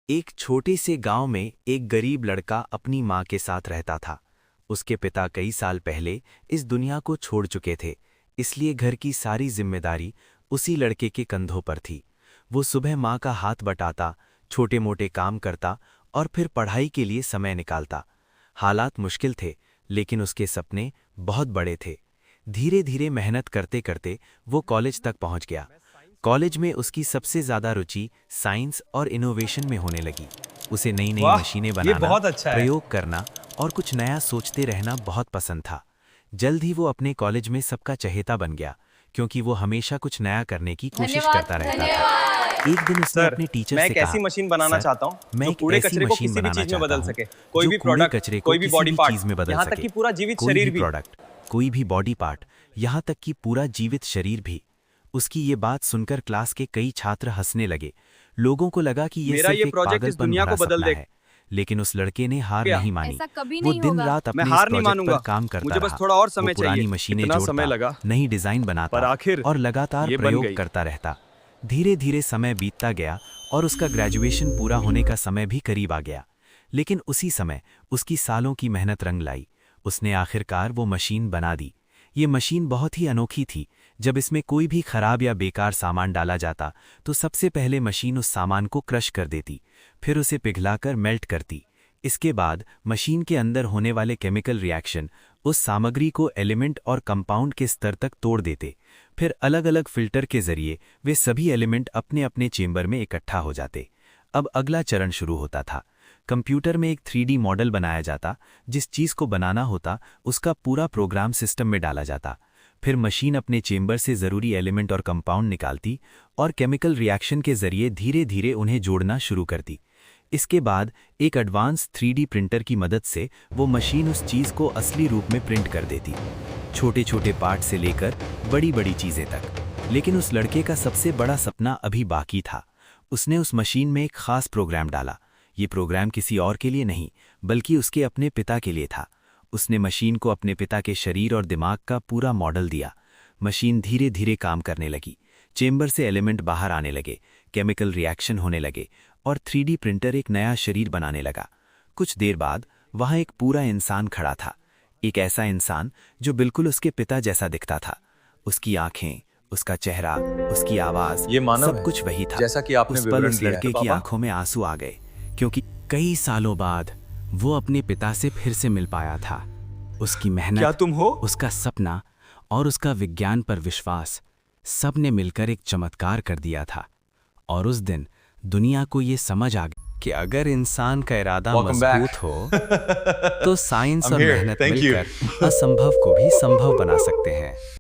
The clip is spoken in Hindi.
एक छोटे से गांव में एक गरीब लड़का अपनी मां के साथ रहता था। उसके पिता कई साल पहले इस दुनिया को छोड़ चुके थे, इसलिए घर की सारी जिम्मेदारी उसी लड़के के कंधों पर थी। वो सुबह मां का हाथ बटाता, छोटे मोटे काम करता और फिर पढ़ाई के लिए समय निकालता। हालात मुश्किल थे, लेकिन उसके सपने बहुत बड़े थे। धीरे धीरे मेहनत करते करते वो कॉलेज तक पहुंच गया। कॉलेज में उसकी सबसे ज़्यादा रुचि साइंस और इनोवेशन में होने लगी। उसे नई नई वाह, मशीनें ये बनाना, बहुत अच्छा है। प्रयोग करना और कुछ नया सोचते रहना बहुत पसंद था। जल्द ही वो अपने कॉलेज में सबका चहेता बन गया, क्योंकि वो हमेशा कुछ नया करने की कोशिश करता रहता था। एक दिन उसने सर, अपने टीचर मैं से एक कहा, ऐसी मशीन बनाना "सर, चाहता हूँ मैं जो एक कूड़े ऐसी कचरे को मशीन किसी भी बनाना चीज में चाहता बदल हूँ सके, कोई जो भी कूड़े प्रोडक्ट, कचरे को कोई भी किसी बॉडी भी पार्ट, चीज में बदल यहाँ तक सके। कि पूरा जीवित कोई शरीर भी भी। प्रोडक्ट, कोई भी बॉडी पार्ट, यहाँ तक कि पूरा जीवित शरीर भी।" उसकी ये बात सुनकर क्लास के कई छात्र हंसने लगे। लोगों को लगा कि ये मेरा सिर्फ ये एक प्रोजेक्ट इस पागलपन दुनिया भरा को बदल सपना देगा। है, लेकिन उस लड़के ने हार नहीं मानी। ऐसा कभी वो नहीं दिन होगा। रात मैं अपने इस हार नहीं प्रोजेक्ट पर मानूंगा। काम करता मुझे बस रहा। थोड़ा और वो समय पुरानी चाहिए। मशीनें इतना समय जोड़ता, लगा, नई डिजाइन पर बनाता आखिर और लगातार ये बन प्रयोग गई। करता रहता। धीरे धीरे समय बीतता गया और उसका ग्रेजुएशन पूरा होने का समय भी करीब आ गया। लेकिन उसी समय उसकी सालों की मेहनत रंग लाई। उसने आखिरकार वो मशीन बना दी। ये मशीन बहुत ही अनोखी थी। जब इसमें कोई भी खराब या बेकार सामान डाला जाता, तो सबसे पहले मशीन उस सामान को क्रश कर देती, फिर उसे पिघलाकर मेल्ट करती। इसके बाद मशीन के अंदर होने वाले केमिकल रिएक्शन उस सामग्री को एलिमेंट और कंपाउंड के स्तर तक तोड़ देते। फिर अलग अलग फिल्टर के जरिए वे सभी एलिमेंट अपने अपने चेंबर में इकट्ठा हो जाते। अब अगला चरण शुरू होता था। कंप्यूटर में एक 3D मॉडल बनाया जाता। जिस चीज़ को बनाना होता, उसका पूरा प्रोग्राम सिस्टम में डाला जाता। फिर मशीन अपने चेंबर से ज़रूरी एलिमेंट और कंपाउंड निकालती और केमिकल रिएक्शन के जरिए धीरे धीरे उन्हें जोड़ना शुरू करती। इसके बाद एक एडवांस 3D प्रिंटर की मदद से वो मशीन उस चीज़ को असली रूप में प्रिंट कर देती, छोटे छोटे पार्ट से लेकर बड़ी बड़ी चीज़ें तक। लेकिन उस लड़के का सबसे बड़ा सपना अभी बाकी था। उसने उस मशीन में एक खास प्रोग्राम डाला। ये प्रोग्राम किसी और के लिए नहीं, बल्कि उसके अपने पिता के लिए था। उसने मशीन को अपने पिता के शरीर और दिमाग का पूरा मॉडल दिया। मशीन धीरे धीरे काम करने लगी। चेंबर से एलिमेंट बाहर आने लगे, केमिकल रिएक्शन होने लगे और 3D प्रिंटर एक नया शरीर बनाने लगा। कुछ देर बाद वहाँ एक पूरा इंसान खड़ा था। एक ऐसा इंसान जो बिल्कुल उसके पिता जैसा दिखता था। उसकी आंखें, उसका चेहरा, उसकी आवाज, ये मानव सब है, कुछ वही था। जैसा कि आपने उस पल विवरण उस दिया है। लड़के की पापा? आंखों में आंसू आ गए, क्योंकि कई सालों बाद वो अपने पिता से फिर से मिल पाया था। उसकी क्या मेहनत, तुम हो? उसका सपना और उसका विज्ञान पर विश्वास, सब ने मिलकर एक चमत्कार कर दिया था। और उस दिन दुनिया को ये समझ आ गई कि अगर इंसान का इरादा Welcome back. मजबूत हो, तो साइंस I'm और here. मेहनत Thank you. मिलकर असंभव को भी संभव बना सकते हैं।